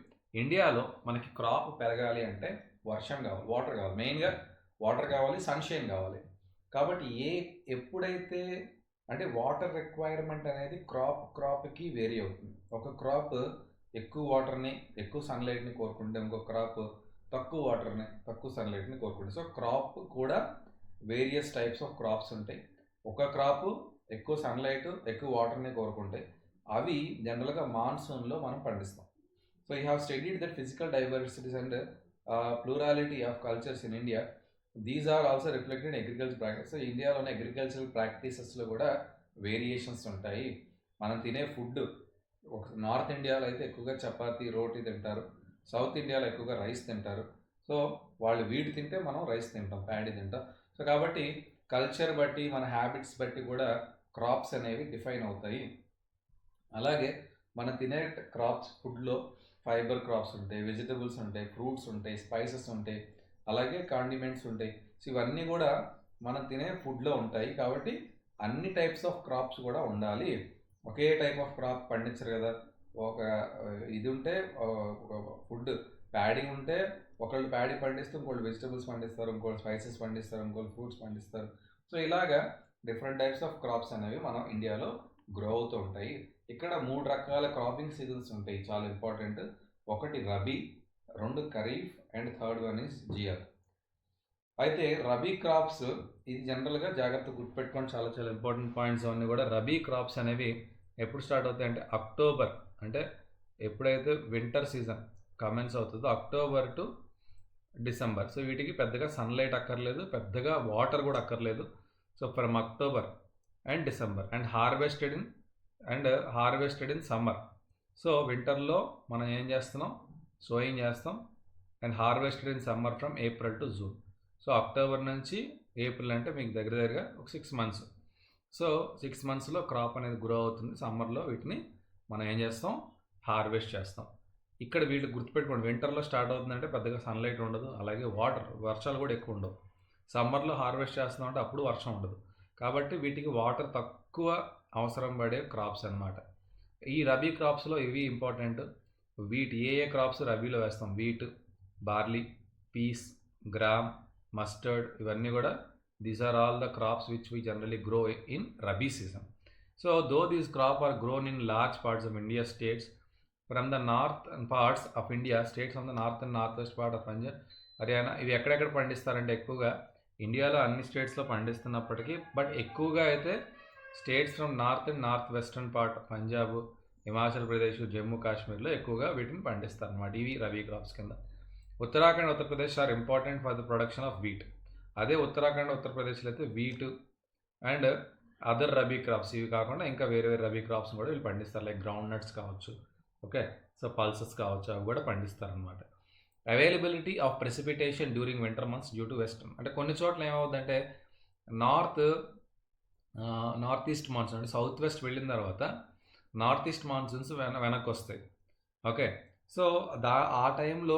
ఇండియాలో మనకి క్రాప్ పెరగాలి అంటే వర్షం కావాలి, వాటర్ కావాలి, మెయిన్గా వాటర్ కావాలి, సన్షైన్ కావాలి. కాబట్టి ఎప్పుడైతే అంటే వాటర్ రిక్వైర్మెంట్ అనేది క్రాప్కి వేరీ అవుతుంది. ఒక క్రాప్ ఎక్కువ వాటర్ని, ఎక్కువ సన్లైట్ని కోరుకుంటే ఇంకొక క్రాప్ తక్కువ వాటర్ని, తక్కువ సన్లైట్ని కోరుకుంటుంది. సో క్రాప్ కూడా వేరియస్ టైప్స్ ఆఫ్ క్రాప్స్ ఉంటాయి. ఒక క్రాప్ ఎక్కువ సన్లైట్, ఎక్కువ వాటర్ని కోరుకుంటాయి, అవి జనరల్గా మాన్సూన్లో మనం పండిస్తాం. So you have studied that physical diversities and plurality of cultures in India these are also reflected agriculture practice. So ఇండియాలోని అగ్రికల్చరల్ ప్రాక్టీసెస్లో కూడా వేరియేషన్స్ ఉంటాయి. మనం తినే ఫుడ్ నార్త్ ఇండియాలో అయితే ఎక్కువగా చపాతీ రోటీ తింటారు, సౌత్ ఇండియాలో ఎక్కువగా రైస్ తింటారు. సో వాళ్ళు వీటి తింటే మనం రైస్ తింటాం, ప్యాడీ తింటాం. సో కాబట్టి కల్చర్ బట్టి మన హ్యాబిట్స్ బట్టి కూడా క్రాప్స్ అనేవి డిఫైన్ అవుతాయి. అలాగే మనం తినే క్రాప్స్ ఫుడ్లో ఫైబర్ క్రాప్స్ ఉంటాయి, వెజిటబుల్స్ ఉంటాయి, ఫ్రూట్స్ ఉంటాయి, స్పైసెస్ ఉంటాయి, అలాగే కాండిమెంట్స్ ఉంటాయి. సో ఇవన్నీ కూడా మనం తినే ఫుడ్లో ఉంటాయి. కాబట్టి అన్ని టైప్స్ ఆఫ్ క్రాప్స్ కూడా ఉండాలి. ఒకే టైప్ ఆఫ్ క్రాప్ పండించరు కదా. ఒక ఇది ఉంటే ఒక ఫుడ్ ప్యాడీ ఉంటే ఒకళ్ళు ప్యాడీ పండిస్తే ఇంకోళ్ళు వెజిటబుల్స్ పండిస్తారు, ఇంకోళ్ళు స్పైసెస్ పండిస్తారు, ఇంకోళ్ళు ఫ్రూట్స్ పండిస్తారు. సో ఇలాగా డిఫరెంట్ టైప్స్ ఆఫ్ క్రాప్స్ అనేవి మనం ఇండియాలో గ్రో అవుతూ ఉంటాయి. ఇక్కడ 3 రకాల క్రాపింగ్ సీజన్స్ ఉంటాయి, చాలా ఇంపార్టెంట్. ఒకటి rabi, 2 kharif and third one is Jeeyar. అయితే రబీ క్రాప్స్ ఇది జనరల్గా జాగ్రత్త గుర్తుపెట్టుకోండి, చాలా చాలా ఇంపార్టెంట్ పాయింట్స్ అన్నీ కూడా. రబీ క్రాప్స్ అనేవి ఎప్పుడు స్టార్ట్ అవుతాయి అంటే అక్టోబర్, అంటే ఎప్పుడైతే వింటర్ సీజన్ కమెన్స్ అవుతుందో అక్టోబర్ టు డిసెంబర్. సో వీటికి పెద్దగా సన్లైట్ అక్కర్లేదు, పెద్దగా వాటర్ కూడా అక్కర్లేదు. So from October and December and harvested in summer. So వింటర్లో మనం ఏం చేస్తున్నాం, సోయింగ్ చేస్తాం, and harvested in summer from April to June. So October నుంచి ఏప్రిల్ అంటే మీకు దగ్గరగా ఒక 6 months. సో 6 monthsలో క్రాప్ అనేది గ్రో అవుతుంది. సమ్మర్లో వీటిని మనం ఏం చేస్తాం, హార్వెస్ట్ చేస్తాం. ఇక్కడ వీళ్ళు గుర్తుపెట్టుకోండి, వింటర్లో స్టార్ట్ అవుతుందంటే పెద్దగా సన్లైట్ ఉండదు, అలాగే వర్షాలు కూడా ఎక్కువ ఉండవు. సమ్మర్లో హార్వెస్ట్ చేస్తున్నాం అంటే అప్పుడు వర్షం ఉండదు. కాబట్టి వీటికి వాటర్ తక్కువ అవసరం పడే క్రాప్స్ అన్నమాట. ఈ రబీ క్రాప్స్లో ఇవి ఇంపార్టెంట్. వీట్ ఏ క్రాప్స్ రబీలో వేస్తాం, wheat, barley, peas, gram, mustard, ఇవన్నీ కూడా these are all the crops which we generally grow in rabi season. So though these crop are grown in large parts of India states from the north parts of India, states from the north and northwest part of Punjab, Haryana. ఇవి ఎక్కడెక్కడ పండిస్తారంటే ఎక్కువగా ఇండియాలో అన్ని స్టేట్స్లో పండిస్తున్నప్పటికీ but ఎక్కువగా అయితే states from north and north western part, Punjab, Himachal Pradesh, Jammu కాశ్మీర్లో ఎక్కువగా వీటిని పండిస్తారు అన్నమాట. ఇవి రబీ క్రాప్స్ కింద. Uttarakhand, Uttar Pradesh are important for the production of wheat. అదే ఉత్తరాఖండ్, ఉత్తరప్రదేశ్లో అయితే wheat and other rabi crops, ఇవి కాకుండా ఇంకా వేరే వేరే రబీ క్రాప్స్ కూడా వీళ్ళు పండిస్తారు, లైక్ గ్రౌండ్ నట్స్ కావచ్చు, ఓకే, సో పల్సెస్ కావచ్చు, అవి కూడా పండిస్తారనమాట. Availability of precipitation during winter months due to western, అంటే కొన్ని చోట్ల ఏమవుతుందంటే నార్త్ ఈస్ట్ మాన్సూన్, అంటే సౌత్ వెస్ట్ వెళ్ళిన తర్వాత నార్త్ ఈస్ట్ మాన్సూన్స్ వెనక్కి వస్తాయి, ఓకే. సో ఆ టైంలో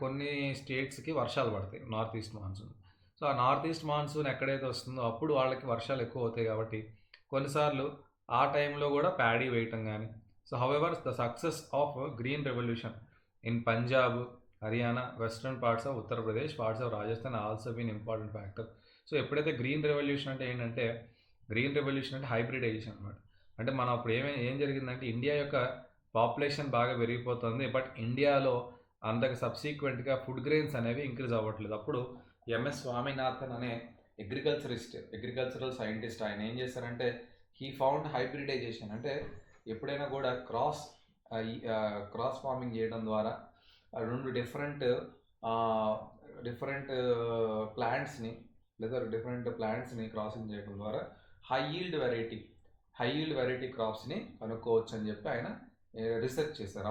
కొన్ని స్టేట్స్కి వర్షాలు పడతాయి నార్త్ ఈస్ట్ మాన్సూన్. సో ఆ నార్త్ ఈస్ట్ మాన్సూన్ ఎక్కడైతే వస్తుందో అప్పుడు వాళ్ళకి వర్షాలు ఎక్కువ అవుతాయి. కాబట్టి కొన్నిసార్లు ఆ టైంలో కూడా ప్యాడీ వేయటం కానీ. So however the success of green revolution in Punjab, Haryana, western parts of Uttar Pradesh, parts of Rajasthan also been important factor. So ఎప్పుడైతే గ్రీన్ రెవల్యూషన్ అంటే ఏంటంటే, గ్రీన్ రెవల్యూషన్ అంటే హైబ్రిడైజేషన్ అనమాట. అంటే మనం అప్పుడు ఏం జరిగిందంటే ఇండియా యొక్క పాపులేషన్ బాగా పెరిగిపోతుంది, బట్ ఇండియాలో అంతకు సబ్సీక్వెంట్గా ఫుడ్ గ్రెయిన్స్ అనేవి ఇంక్రీజ్ అవ్వట్లేదు. అప్పుడు ఎంఎస్ స్వామినాథన్ అనే అగ్రికల్చరల్ సైంటిస్ట్, ఆయన ఏం చేశారంటే హీ ఫౌండ్ హైబ్రిడైజేషన్. అంటే ఎప్పుడైనా కూడా క్రాస్ ఫార్మింగ్ చేయడం ద్వారా 2 డిఫరెంట్ ప్లాంట్స్ని లేదా డిఫరెంట్ ప్లాంట్స్ని క్రాసింగ్ చేయడం ద్వారా హై ఈల్డ్ వెరైటీ క్రాప్స్ని కనుక్కోవచ్చు అని చెప్పి ఆయన రీసెర్చ్ చేశారు.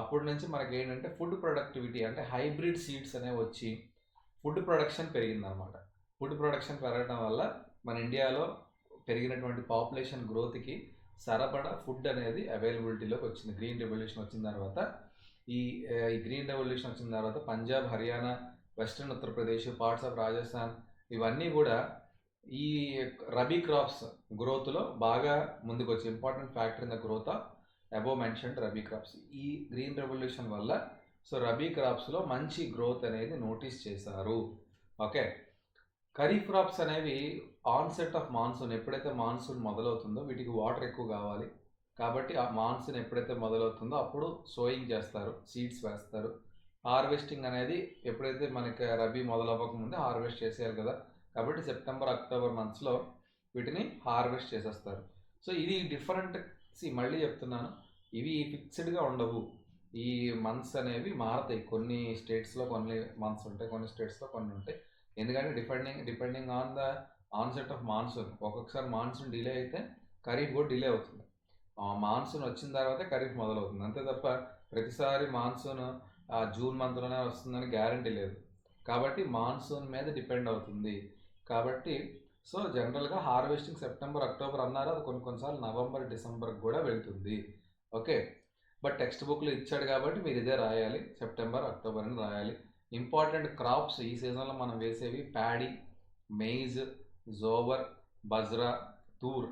అప్పటి నుంచి మనకి ఏంటంటే ఫుడ్ ప్రొడక్టివిటీ, అంటే హైబ్రిడ్ సీడ్స్ అనేవి వచ్చి ఫుడ్ ప్రొడక్షన్ పెరిగిందనమాట. ఫుడ్ ప్రొడక్షన్ పెరగడం వల్ల మన ఇండియాలో పెరిగినటువంటి పాపులేషన్ గ్రోత్కి సరిపడా ఫుడ్ అనేది అవైలబిలిటీలోకి వచ్చింది. గ్రీన్ రెవల్యూషన్ వచ్చిన తర్వాత ఈ గ్రీన్ రెవల్యూషన్ వచ్చిన తర్వాత Punjab, Haryana, western Uttar Pradesh, parts of Rajasthan, ఇవన్నీ కూడా ఈ రబీ క్రాప్స్ గ్రోత్లో బాగా ముందుకు వచ్చి important factor in the growth of above mentioned rabi crops. ఈ గ్రీన్ రెవల్యూషన్ వల్ల సో రబీ క్రాప్స్లో మంచి గ్రోత్ అనేది నోటీస్ చేశారు, ఓకే. ఖరీఫ్ క్రాప్స్ అనేవి ఆన్సెట్ ఆఫ్ మాన్సూన్, ఎప్పుడైతే మాన్సూన్ మొదలవుతుందో వీటికి వాటర్ ఎక్కువ కావాలి. కాబట్టి ఆ మాన్సూన్ ఎప్పుడైతే మొదలవుతుందో అప్పుడు సోయింగ్ చేస్తారు, సీడ్స్ వేస్తారు. హార్వెస్టింగ్ అనేది ఎప్పుడైతే మనకి రబీ మొదలవ్వకముందే హార్వెస్ట్ చేసేయాలి కదా. కాబట్టి సెప్టెంబర్, అక్టోబర్ మంత్స్లో వీటిని హార్వెస్ట్ చేసేస్తారు. సో ఇది డిఫరెంట్, మళ్ళీ చెప్తున్నాను, ఇవి ఫిక్స్డ్గా ఉండవు. ఈ మంత్స్ అనేవి మారుతాయి. కొన్ని స్టేట్స్లో కొన్ని మంత్స్ ఉంటాయి, కొన్ని స్టేట్స్లో కొన్ని ఉంటాయి. ఎందుకంటే depending on the onset of monsoon. ఒక్కొక్కసారి మాన్సూన్ డిలే అయితే ఖరీఫ్ కూడా డిలే అవుతుంది. మాన్సూన్ వచ్చిన తర్వాతే ఖరీఫ్ మొదలవుతుంది. అంతే తప్ప ప్రతిసారి మాన్సూన్ జూన్ మంత్లోనే వస్తుందని గ్యారంటీ లేదు. కాబట్టి మాన్సూన్ మీద డిపెండ్ అవుతుంది. కాబట్టి సో జనరల్గా హార్వెస్టింగ్ సెప్టెంబర్ అక్టోబర్ అన్నారు, అది కొన్నిసార్లు నవంబర్ డిసెంబర్కి కూడా వెళ్తుంది. ఓకే, బట్ టెక్స్ట్ బుక్లో ఇచ్చాడు కాబట్టి మీరు ఇదే రాయాలి, సెప్టెంబర్ అక్టోబర్ అని రాయాలి. ఇంపార్టెంట్ క్రాప్స్ ఈ సీజన్లో మనం వేసేవి paddy, maize, jowar, bajra, toor.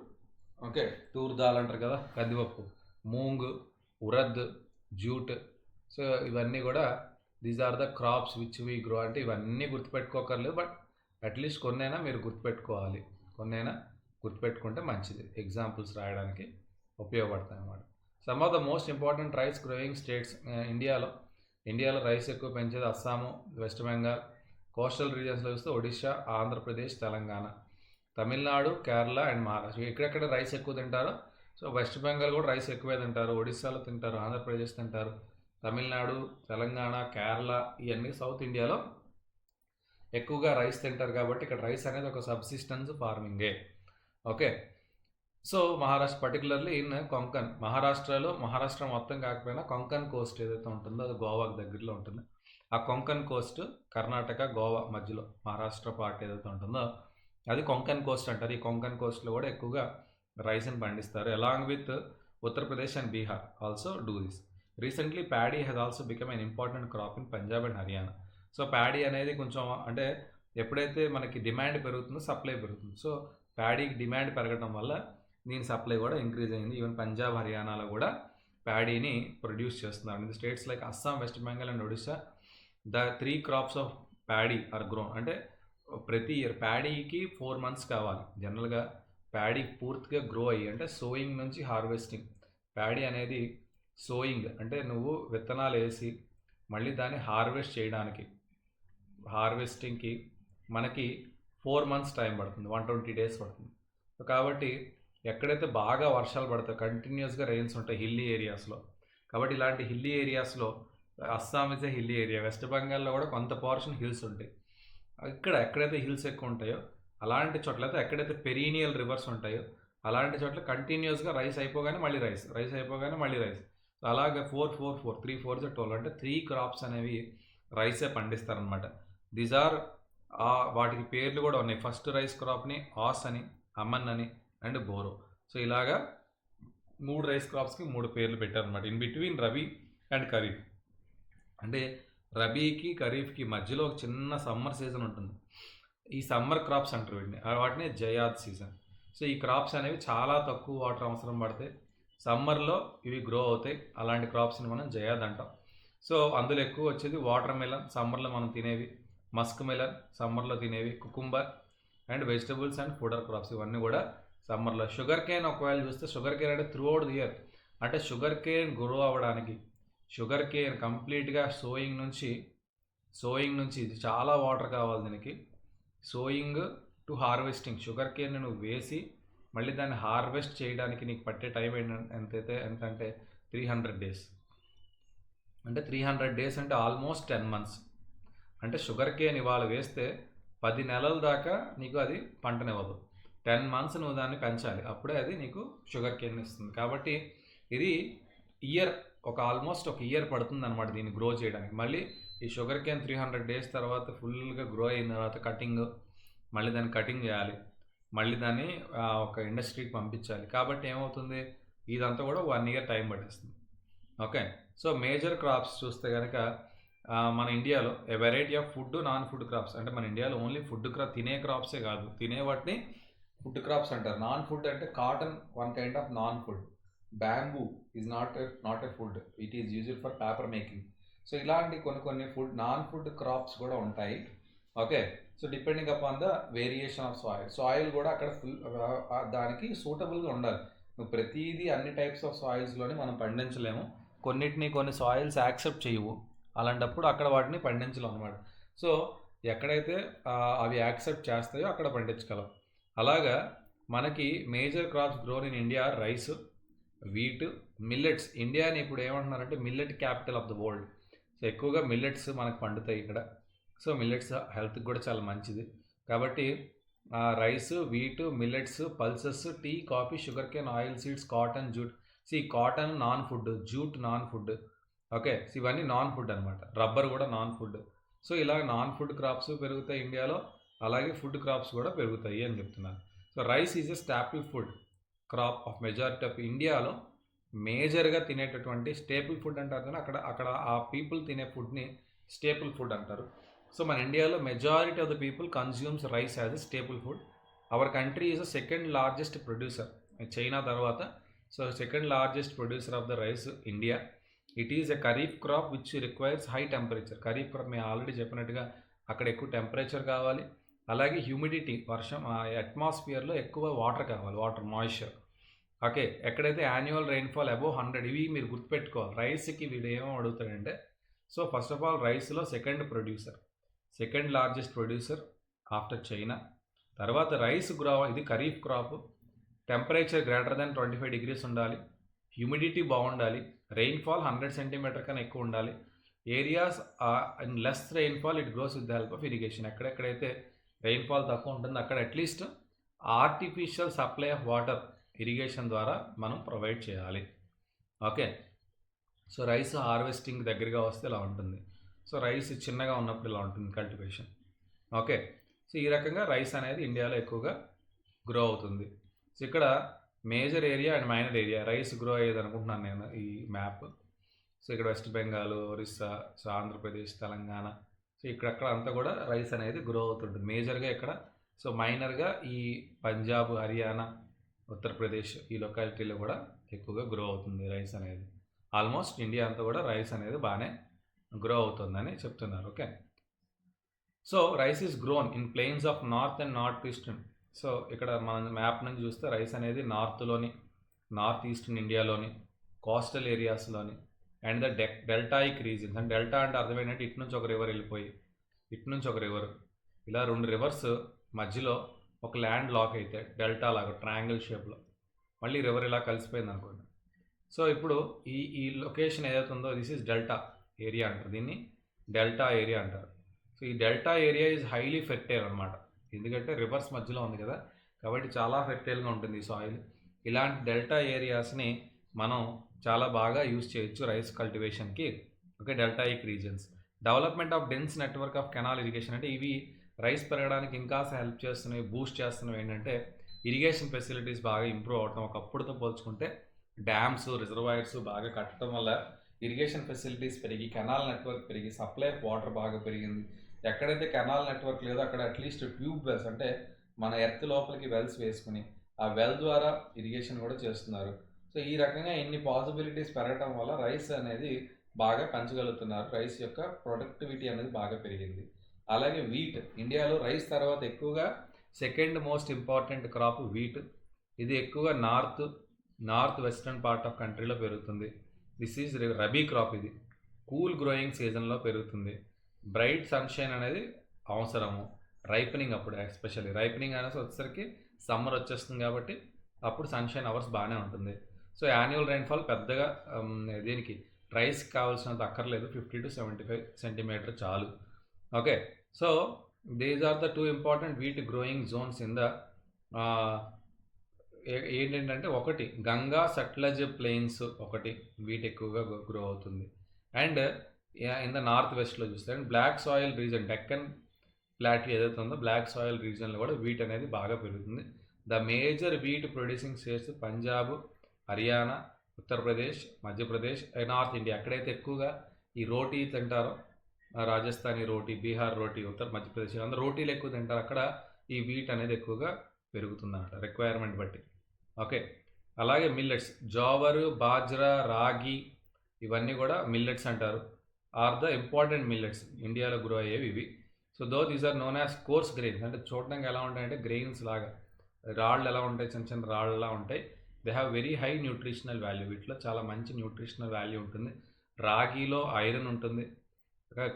Okay, toor dal అంటారు కదా, కందిపప్పు, మూంగ్, ఉరద్, జూట్. సో ఇవన్నీ కూడా these are the crops which we grow. అంటే ఇవన్నీ గుర్తుపెట్టుకోకర్లేదు, బట్ అట్లీస్ట్ కొన్నైనా మీరు గుర్తుపెట్టుకోవాలి. కొన్నైనా గుర్తుపెట్టుకుంటే మంచిది, ఎగ్జాంపుల్స్ రాయడానికి ఉపయోగపడతాయి అన్నమాట. Some of the most important rice growing states ఇండియాలో రైస్ ఎక్కువ పెంచేది అస్సాము, వెస్ట్ బెంగాల్. కోస్టల్ రీజన్స్లో చూస్తే ఒడిశా, ఆంధ్రప్రదేశ్, తెలంగాణ, తమిళనాడు, కేరళ అండ్ మహారాష్ట్ర. ఎక్కడెక్కడ రైస్ ఎక్కువ తింటారో, సో వెస్ట్ బెంగాల్ కూడా రైస్ ఎక్కువే తింటారు, ఒడిశాలో తింటారు, ఆంధ్రప్రదేశ్ తింటారు, తమిళనాడు, తెలంగాణ, కేరళ ఇవన్నీ సౌత్ ఇండియాలో ఎక్కువగా రైస్ తింటారు. కాబట్టి ఇక్కడ రైస్ అనేది ఒక సబ్సిస్టెన్స్ ఫార్మింగే. Okay, so Maharashtra particularly in Konkan, Maharashtra మొత్తం కాకపోయినా కొంకన్ కోస్ట్ ఏదైతే ఉంటుందో అది గోవాకి దగ్గరలో ఉంటుంది. ఆ కొంకన్ కోస్ట్ కర్ణాటక, గోవా మధ్యలో మహారాష్ట్ర పార్ట్ ఏదైతే ఉంటుందో అది కొంకన్ కోస్ట్ అంటారు. ఈ కొంకన్ కోస్ట్లో కూడా ఎక్కువగా రైస్ని పండిస్తారు. Along with Uttar Pradesh and Bihar also do this. Recently paddy has also become an important crop in Punjab and Haryana. So paddy అనేది కొంచెం అంటే ఎప్పుడైతే మనకి డిమాండ్ పెరుగుతుందో సప్లై పెరుగుతుంది. సో ప్యాడీకి డిమాండ్ పెరగడం వల్ల దీని సప్లై కూడా ఇంక్రీజ్ అయింది. ఈవెన్ పంజాబ్, హర్యానాలో కూడా ప్యాడీని ప్రొడ్యూస్ చేస్తున్నారు. In the states like Assam, west Bengal and Odisha the 3 crops of paddy are grown. అంటే ప్రతి ఇయర్ ప్యాడీకి 4 months కావాలి జనరల్గా ప్యాడీ పూర్తిగా గ్రో అయ్యి, అంటే సోయింగ్ నుంచి హార్వెస్టింగ్. ప్యాడీ అనేది సోయింగ్ అంటే నువ్వు విత్తనాలు వేసి మళ్ళీ దాన్ని హార్వెస్టింగ్కి మనకి 4 months టైం పడుతుంది, 120 days పడుతుంది. కాబట్టి ఎక్కడైతే బాగా వర్షాలు పడతాయి, కంటిన్యూస్గా రెయిన్స్ ఉంటాయి హిల్లీ ఏరియాస్లో. కాబట్టి ఇలాంటి హిల్లీ ఏరియాస్లో Assam is a hilly area, west బెంగాల్లో కూడా కొంత పోర్షన్ హిల్స్ ఉంటాయి. ఎక్కడైతే హిల్స్ ఎక్కువ ఉంటాయో అలాంటి చోట్ల, అయితే ఎక్కడైతే పెరీనియల్ రివర్స్ ఉంటాయో అలాంటి చోట్ల కంటిన్యూస్గా రైస్ అయిపోగానే మళ్ళీ రైస్ అయిపోగానే మళ్ళీ రైస్. సో అలాగే 4-4-4 3 4 12 అంటే 3 crops అనేవి రైసే పండిస్తారనమాట. దీస్ ఆర్ వాటికి పేర్లు కూడా ఉన్నాయి. ఫస్ట్ రైస్ క్రాప్ని ఆస్ అని, అమన్ అని అండ్ బోరో. సో ఇలాగా 3 రైస్ క్రాప్స్కి 3 పేర్లు పెట్టారనమాట. In between rabi and kharif, అంటే రబీకి ఖరీఫ్కి మధ్యలో ఒక చిన్న సమ్మర్ సీజన్ ఉంటుంది. ఈ సమ్మర్ క్రాప్స్ అంటారు వాటిని జయాద్ సీజన్. సో ఈ క్రాప్స్ అనేవి చాలా తక్కువ వాటర్ అవసరం పడతాయి, సమ్మర్లో ఇవి గ్రో అవుతాయి. అలాంటి క్రాప్స్ని మనం జయాద్ అంటాం. సో అందులో ఎక్కువ వచ్చేది వాటర్ మెలన్, సమ్మర్లో మనం తినేవి, మస్క్ మెలన్ సమ్మర్లో తినేవి, cucumber and vegetables and fodder crops ఇవన్నీ కూడా సమ్మర్లో. షుగర్ కేన్ ఒకవేళ చూస్తే షుగర్ కేన్ అంటే త్రూ అవుట్ ది ఇయర్. అంటే షుగర్ కేన్ గ్రో అవ్వడానికి షుగర్ కేన్ కంప్లీట్గా సోయింగ్ నుంచి ఇది చాలా వాటర్ కావాలి దీనికి. Sowing to harvesting, sugar cane నువ్వు వేసి మళ్ళీ దాన్ని హార్వెస్ట్ చేయడానికి నీకు పట్టే టైం ఎంతంటే 300 days. అంటే 300 days అంటే ఆల్మోస్ట్ 10 months. అంటే షుగర్ కేన్ ఇవాళ వేస్తే 10 నెలల దాకా నీకు అది పంటనివ్వదు. 10 months నువ్వు దాన్ని పెంచాలి, అప్పుడే అది నీకు షుగర్ కేన్ ఇస్తుంది. కాబట్టి ఇది ఆల్మోస్ట్ ఒక ఇయర్ పడుతుంది అనమాట దీన్ని గ్రో చేయడానికి. మళ్ళీ ఈ షుగర్ కేన్ 300 days తర్వాత ఫుల్గా గ్రో అయిన తర్వాత మళ్ళీ దాన్ని కటింగ్ చేయాలి, మళ్ళీ దాన్ని ఒక ఇండస్ట్రీకి పంపించాలి. కాబట్టి ఏమవుతుంది, ఇదంతా కూడా 1 year టైం పట్టేస్తుంది. ఓకే, సో మేజర్ క్రాప్స్ చూస్తే కనుక మన ఇండియాలో a variety of food, non food crops. అంటే మన ఇండియాలో ఓన్లీ ఫుడ్ తినే క్రాప్సే కాదు, తినే వాటిని ఫుడ్ క్రాప్స్ అంటారు. నాన్ ఫుడ్ అంటే cotton, one kind of non food. Bamboo is not a food, it is used for paper making. So ఇలాంటి కొన్ని ఫుడ్, నాన్ ఫుడ్ క్రాప్స్ కూడా ఉంటాయి. Okay, so depending upon the variation of soil కూడా అక్కడ దానికి సూటబుల్గా ఉండాలి. నువ్వు ప్రతిదీ అన్ని టైప్స్ ఆఫ్ సాయిల్స్లోని మనం పండించలేము, కొన్ని సాయిల్స్ యాక్సెప్ట్ చేయవు, అలాంటప్పుడు అక్కడ వాటిని పండించలేము అనమాట. సో ఎక్కడైతే అవి యాక్సెప్ట్ చేస్తాయో అక్కడ పండించగలం. అలాగా మనకి major crops grown in India rice, wheat, millets. ఇండియాని ఇప్పుడు ఏమంటున్నారంటే millet capital of the world. So ఎక్కువగా మిల్లెట్స్ మనకు పండుతాయి ఇక్కడ. సో మిల్లెట్స్ హెల్త్కి కూడా చాలా మంచిది. కాబట్టి rice, wheat, millets, pulses, tea, coffee, sugar cane, oil seeds, cotton, jute. Cotton non food, jute non food. Okay, ఇవన్నీ నాన్ ఫుడ్ అనమాట. రబ్బర్ కూడా నాన్ ఫుడ్. సో ఇలా నాన్ ఫుడ్ క్రాప్స్ పెరుగుతాయి ఇండియాలో, అలాగే ఫుడ్ క్రాప్స్ కూడా పెరుగుతాయి అని చెప్తున్నారు. So rice is a staple food crop of majority of ఇండియాలో. మేజర్గా తినేటటువంటి స్టేపుల్ ఫుడ్ అంటారు, అక్కడ అక్కడ ఆ పీపుల్ తినే ఫుడ్ని స్టేపుల్ ఫుడ్ అంటారు. సో మన ఇండియాలో majority of the people consumes rice as a staple food. Our country is a second largest producer, China తర్వాత. So second largest producer of the rice India. It is a kharif crop which requires high temperature. Kharif crop మేము already చెప్పినట్టుగా అక్కడ ఎక్కువ temperature కావాలి, అలాగే humidity, వర్షం, అట్మాస్ఫియర్లో ఎక్కువ water కావాలి, వాటర్ మాయిశ్చర్. ఓకే, ఎక్కడైతే యాన్యువల్ రెయిన్ఫాల్ అబోవ్ 100, ఇవి మీరు గుర్తుపెట్టుకోవాలి. రైస్కి వీడు ఏమో అడుగుతాడంటే, సో ఫస్ట్ ఆఫ్ ఆల్ రైస్లో second largest producer after China. తర్వాత రైస్ గ్రో, ఇది kharif crop. Temperature greater than 25 degrees ఉండాలి, హ్యూమిడిటీ బాగుండాలి, రెయిన్ఫాల్ 100 centimeter కన్నా ఎక్కువ ఉండాలి. Areas and less rainfall it grows with the help of irrigation. ఎక్కడెక్కడైతే రెయిన్ఫాల్ తక్కువ ఉంటుందో అక్కడ at least artificial supply of water irrigation ద్వారా మనం ప్రొవైడ్ చేయాలి. ఓకే, సో రైస్ హార్వెస్టింగ్ దగ్గరగా వస్తే ఇలా ఉంటుంది. సో రైస్ చిన్నగా ఉన్నప్పుడు ఇలా ఉంటుంది కల్టివేషన్. ఓకే, సో ఈ రకంగా రైస్ అనేది ఇండియాలో ఎక్కువగా గ్రో అవుతుంది. సో ఇక్కడ major area and minor area rice grow అయ్యేది అనుకుంటున్నాను నేను ఈ మ్యాప్. సో ఇక్కడ వెస్ట్ బెంగాల్, ఒరిస్సా, సో ఆంధ్రప్రదేశ్, తెలంగాణ, సో ఇక్కడక్కడ అంతా కూడా రైస్ అనేది గ్రో అవుతుంటుంది మేజర్గా ఇక్కడ. సో మైనర్గా ఈ పంజాబ్, హర్యానా, ఉత్తరప్రదేశ్ ఈ లొకాలిటీలో కూడా ఎక్కువగా గ్రో అవుతుంది రైస్ అనేది. ఆల్మోస్ట్ ఇండియా అంతా కూడా రైస్ అనేది బాగానే గ్రో అవుతుందని చెప్తున్నారు. Okay, so rice is grown in plains of north and north eastern. So ఇక్కడ మన మ్యాప్ నుంచి చూస్తే రైస్ అనేది నార్త్ ఈస్టర్న్ ఇండియాలోని, కోస్టల్ ఏరియాస్లోని, and the deltaic regions. And delta అంటే అర్థమైనట్టు ఇటు నుంచి ఒక రివర్ వెళ్ళిపోయి ఇటు నుంచి ఒక రివర్, ఇలా 2 రివర్స్ మధ్యలో ఒక ల్యాండ్ లాక్ అయితే డెల్టా లాగా ట్రయాంగిల్ షేప్లో, మళ్ళీ రివర్ ఇలా కలిసిపోయింది అనుకోండి. సో ఇప్పుడు ఈ లొకేషన్ ఏదైతే ఉందో దిస్ ఈజ్ డెల్టా ఏరియా అంటారు, దీన్ని డెల్టా ఏరియా అంటారు. సో ఈ delta area is highly fertile అనమాట, ఎందుకంటే రివర్స్ మధ్యలో ఉంది కదా, కాబట్టి చాలా ఫెర్టైల్గా ఉంటుంది ఈ సాయిల్. ఇలాంటి డెల్టా ఏరియాస్ని మనం చాలా బాగా యూజ్ చేయొచ్చు రైస్ కల్టివేషన్కి. Okay, deltaic regions. Development of dense network of canal irrigation, అంటే ఇవి రైస్ పెరగడానికి ఇంకా హెల్ప్ చేస్తున్నాయి, బూస్ట్ చేస్తున్నవి ఏంటంటే ఇరిగేషన్ ఫెసిలిటీస్ బాగా ఇంప్రూవ్ అవటం. ఒకప్పుడుతో పోల్చుకుంటే డ్యామ్స్, రిజర్వాయర్స్ బాగా కట్టడం వల్ల ఇరిగేషన్ ఫెసిలిటీస్ పెరిగి, కెనాల్ నెట్వర్క్ పెరిగి, సప్లై ఆఫ్ వాటర్ బాగా పెరిగింది. ఎక్కడైతే కెనాల్ నెట్వర్క్ లేదో అక్కడ అట్లీస్ట్ ట్యూబ్ వెల్స్, అంటే మన ఎర్త్ లోపలికి వెల్స్ వేసుకుని ఆ వెల్ ద్వారా ఇరిగేషన్ కూడా చేస్తున్నారు. సో ఈ రకంగా ఇన్ని పాసిబిలిటీస్ పెరగడం వల్ల రైస్ అనేది బాగా పెంచగలుగుతున్నారు, రైస్ యొక్క ప్రొడక్టివిటీ అనేది బాగా పెరిగింది. అలాగే వీట్, ఇండియాలో రైస్ తర్వాత ఎక్కువగా second most important crop wheat. ఇది ఎక్కువగా నార్త్ వెస్ట్రన్ పార్ట్ ఆఫ్ కంట్రీలో పెరుగుతుంది. This is rabi crop. ఇది కూల్ గ్రోయింగ్ సీజన్లో పెరుగుతుంది. బ్రైట్ సన్షైన్ అనేది అవసరము రైపనింగ్ అప్పుడు, ఎస్పెషల్లీ రైపనింగ్ అనేసి వచ్చేసరికి సమ్మర్ వచ్చేస్తుంది కాబట్టి అప్పుడు సన్షైన్ అవర్స్ బాగానే ఉంటుంది. సో యాన్యువల్ రైన్ఫాల్ పెద్దగా దీనికి రైస్కి కావాల్సినంత అక్కర్లేదు, 50 to 75 centimeter చాలు. Okay, so these are the 2 important wheat growing zones in the ఏంటంటే, ఒకటి గంగా సట్లెజ్ ప్లెయిన్స్, ఒకటి వీట్ ఎక్కువగా గ్రో అవుతుంది. అండ్ ఇన్ ద నార్త్ వెస్ట్లో చూస్తే and black soil region, Deccan plateau ఏదైతే ఉందో బ్లాక్ సాయిల్ రీజన్లో కూడా వీట్ అనేది బాగా పెరుగుతుంది. The major wheat producing states Punjab, Haryana, Uttar Pradesh, Madhya Pradesh, north India. ఎక్కడైతే ఎక్కువగా ఈ రోటీ తింటారో, రాజస్థానీ రోటీ, బీహార్ రోటీ, మధ్యప్రదేశ్ అందరూ రోటీలు ఎక్కువ తింటారు, అక్కడ ఈ వీట్ అనేది ఎక్కువగా పెరుగుతుందన్నమాట రిక్వైర్మెంట్ బట్టి. ఓకే, అలాగే మిల్లెట్స్, జోవరు, బాజ్రా, రాగి, ఇవన్నీ కూడా మిల్లెట్స్ అంటారు. ఆర్ ద ఇంపార్టెంట్ మిల్లెట్స్, ఇండియాలో గ్రో అయ్యేవి ఇవి. So though these are known as coarse grains, అంటే చూడడానికి ఎలా ఉంటాయంటే గ్రెయిన్స్ లాగా, రాళ్ళు ఎలా ఉంటాయి, చిన్న చిన్న రాళ్ళలా ఉంటాయి. They have very high nutritional value, వీటిలో చాలా మంచి న్యూట్రిషనల్ వాల్యూ ఉంటుంది. రాగిలో ఐరన్ ఉంటుంది,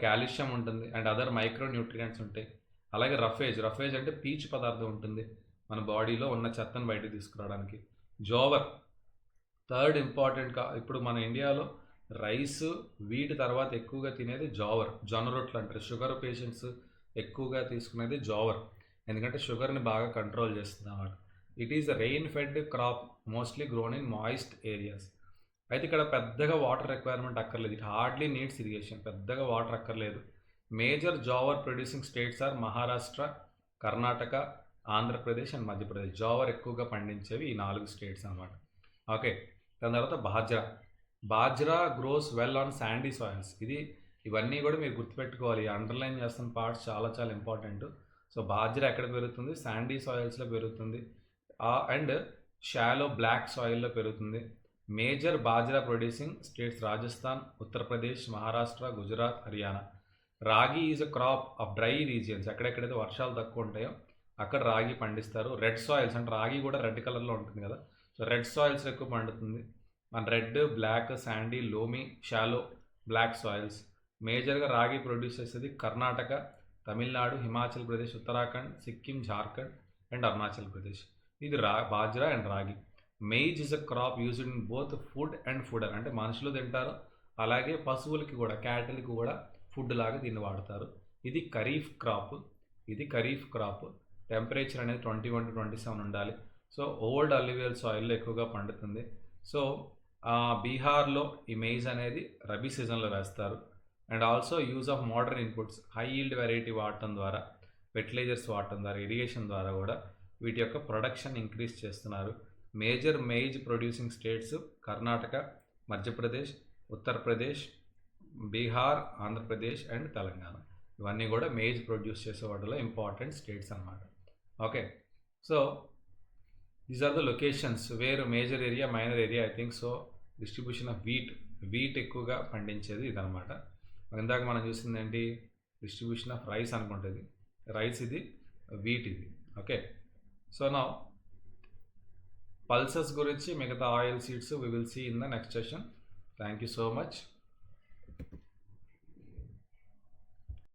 కాల్షియం ఉంటుంది, అండ్ అదర్ మైక్రో న్యూట్రియంట్స్ ఉంటాయి. అలాగే రఫేజ్ అంటే పీచు పదార్థం ఉంటుంది మన బాడీలో ఉన్న చెత్తను బయటకు తీసుకురావడానికి. Jowar third important. ఇప్పుడు మన ఇండియాలో రైస్, వీటి తర్వాత ఎక్కువగా తినేది జోవర్, జొన్న రొట్టెలు అంటారు. షుగర్ పేషెంట్స్ ఎక్కువగా తీసుకునేది జోవర్, ఎందుకంటే షుగర్ని బాగా కంట్రోల్ చేస్తుంది అన్నమాట. It is rain fed crop mostly grown in moist areas. అయితే ఇక్కడ పెద్దగా వాటర్ రిక్వైర్మెంట్ అక్కర్లేదు. ఇట్ హార్డ్లీ నీడ్స్ ఇరిగేషన్, పెద్దగా వాటర్ అక్కర్లేదు. Major jowar producing states are Maharashtra, Karnataka, Andhra Pradesh and Madhya Pradesh. Jowar ఎక్కువగా పండించేవి ఈ 4 స్టేట్స్ అన్నమాట. ఓకే, దాని తర్వాత bajra grows well on sandy soils. ఇవన్నీ కూడా మీరు గుర్తుపెట్టుకోవాలి. అండర్లైన్ చేస్తున్న పార్ట్స్ చాలా చాలా ఇంపార్టెంట్. సో బాజ్రా ఎక్కడ పెరుగుతుంది? శాండీ సాయిల్స్లో పెరుగుతుంది, అండ్ షాలో బ్లాక్ సాయిల్లో పెరుగుతుంది. Major bajra producing states Rajasthan, Uttar Pradesh, Maharashtra, Gujarat, Haryana. Ragi is a crop of dry regions. ఎక్కడెక్కడైతే వర్షాలు తక్కువ ఉంటాయో అక్కడ రాగి పండిస్తారు. రెడ్ సాయిల్స్, అంటే రాగి కూడా రెడ్ కలర్లో ఉంటుంది కదా, సో రెడ్ సాయిల్స్ ఎక్కువ పండుతుంది. మన red, black, sandy, loamy, shallow black soils. మేజర్గా రాగి ప్రొడ్యూస్ చేసేది కర్ణాటక, తమిళనాడు, హిమాచల్ ప్రదేశ్, ఉత్తరాఖండ్, సిక్కిం, జార్ఖండ్ అండ్ అరుణాచల్ ప్రదేశ్. ఇది bajra and ragi. Maize is a crop used in both food and fodder, అంటే మనుషులు తింటారు, అలాగే పశువులకి కూడా, క్యాటిల్కి కూడా ఫుడ్ లాగా దీన్ని వాడతారు. ఇది ఖరీఫ్ క్రాప్. టెంపరేచర్ అనేది 21 to 27 ఉండాలి. సో ఓల్డ్ అల్యూవియల్ సాయిల్లో ఎక్కువగా పండుతుంది. సో బీహార్లో ఈ మెయిజ్ అనేది రబీ సీజన్లో వేస్తారు. And also use of modern inputs, high yield variety వాడటం ద్వారా, ఫెర్టిలైజర్స్ వాడటం ద్వారా, ఇరిగేషన్ ద్వారా కూడా వీటి యొక్క ప్రొడక్షన్ ఇంక్రీజ్ చేస్తున్నారు. Major maize producing states Karnataka, Madhya Pradesh, Uttar Pradesh, Bihar, Andhra Pradesh and Telangana. ఇవన్నీ కూడా మెయిజ్ ప్రొడ్యూస్ చేసే వాటిలో ఇంపార్టెంట్ స్టేట్స్ అన్నమాట. Okay, so these are the locations where major area, minor area. I think so distribution of wheat ఎక్కువగా పండించేది ఇదనమాట. ఇందాక మనం చూసింది ఏంటి? డిస్ట్రిబ్యూషన్ ఆఫ్ రైస్ అనుకుంటుంది. రైస్ ఇది, వీట్ ఇది. ఓకే, సో నా పల్సెస్ గురించి, మిగతా oil seeds we will see in the next session. Thank you so much.